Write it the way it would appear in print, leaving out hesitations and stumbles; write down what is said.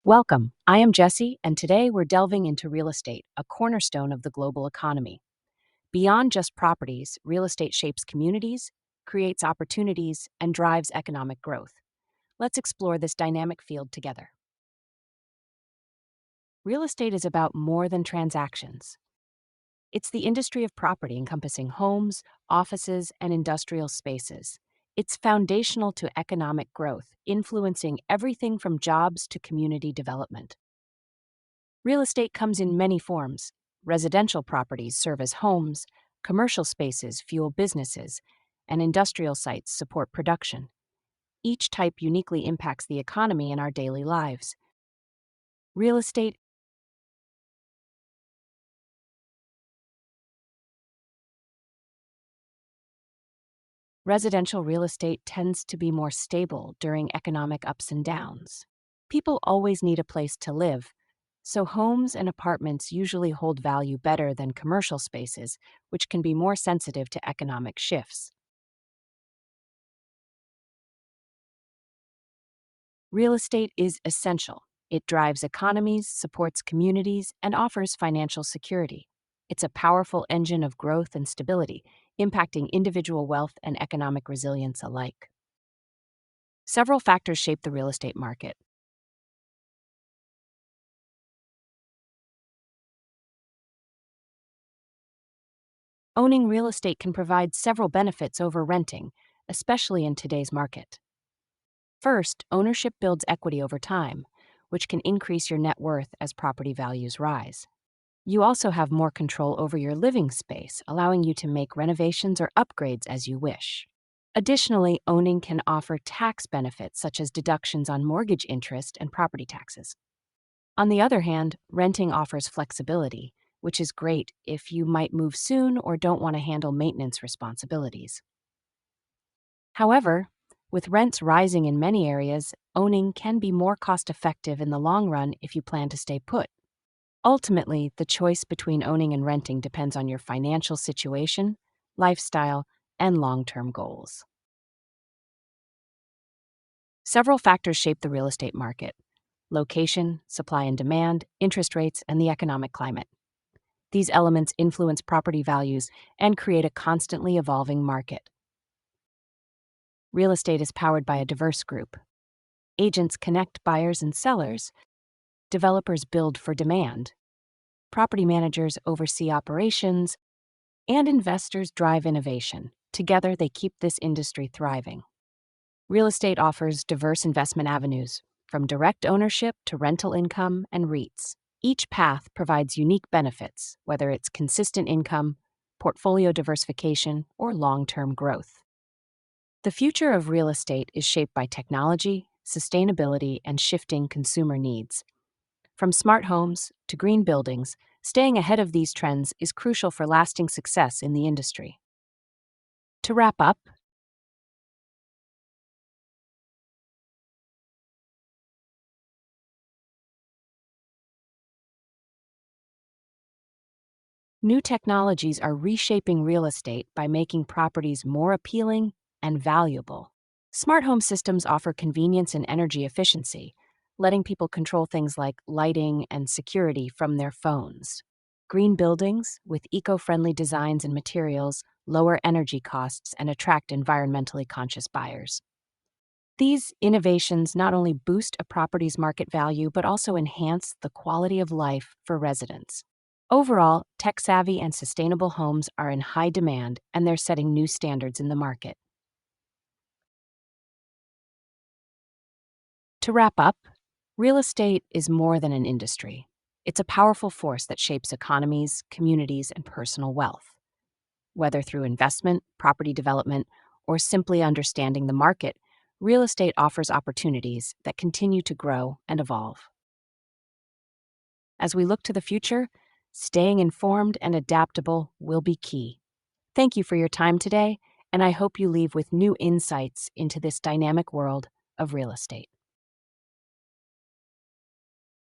Welcome. I am Jesse, and today we're delving into real estate, a cornerstone of the global economy. Beyond just properties, real estate shapes communities, creates opportunities, and drives economic growth. Let's explore this dynamic field together. Real estate is about more than transactions. It's the industry of property encompassing homes, offices, and industrial spaces. It's foundational to economic growth, influencing everything from jobs to community development. Real estate comes in many forms. Residential properties serve as homes, commercial spaces fuel businesses, and industrial sites support production. Each type uniquely impacts the economy in our daily lives. Real estate Residential real estate tends to be more stable during economic ups and downs. People always need a place to live, so homes and apartments usually hold value better than commercial spaces, which can be more sensitive to economic shifts. Real estate is essential. It drives economies, supports communities, and offers financial security. It's a powerful engine of growth and stability, impacting individual wealth and economic resilience alike. Several factors shape the real estate market. Owning real estate can provide several benefits over renting, especially in today's market. First, ownership builds equity over time, which can increase your net worth as property values rise. You also have more control over your living space, allowing you to make renovations or upgrades as you wish. Additionally, owning can offer tax benefits such as deductions on mortgage interest and property taxes. On the other hand, renting offers flexibility, which is great if you might move soon or don't want to handle maintenance responsibilities. However, with rents rising in many areas, owning can be more cost effective in the long run if you plan to stay put. Ultimately, the choice between owning and renting depends on your financial situation, lifestyle, and long term goals. Several factors shape the real estate market: location, supply and demand, interest rates, and the economic climate. These elements influence property values and create a constantly evolving market. Real estate is powered by a diverse group. Agents connect buyers and sellers, developers build for demand, property managers oversee operations, and investors drive innovation. Together, they keep this industry thriving. Real estate offers diverse investment avenues, from direct ownership to rental income and REITs. Each path provides unique benefits, whether it's consistent income, portfolio diversification, or long term growth. The future of real estate is shaped by technology, sustainability, and shifting consumer needs. From smart homes to green buildings, staying ahead of these trends is crucial for lasting success in the industry. To wrap up, new technologies are reshaping real estate by making properties more appealing and valuable. Smart home systems offer convenience and energy efficiency, letting people control things like lighting and security from their phones. Green buildings, with eco friendly designs and materials, lower energy costs and attract environmentally conscious buyers. These innovations not only boost a property's market value, but also enhance the quality of life for residents. Overall, tech savvy and sustainable homes are in high demand, and they're setting new standards in the market. To wrap up, real estate is more than an industry. It's a powerful force that shapes economies, communities, and personal wealth. Whether through investment, property development, or simply understanding the market, real estate offers opportunities that continue to grow and evolve. As we look to the future, staying informed and adaptable will be key. Thank you for your time today, and I hope you leave with new insights into this dynamic world of real estate.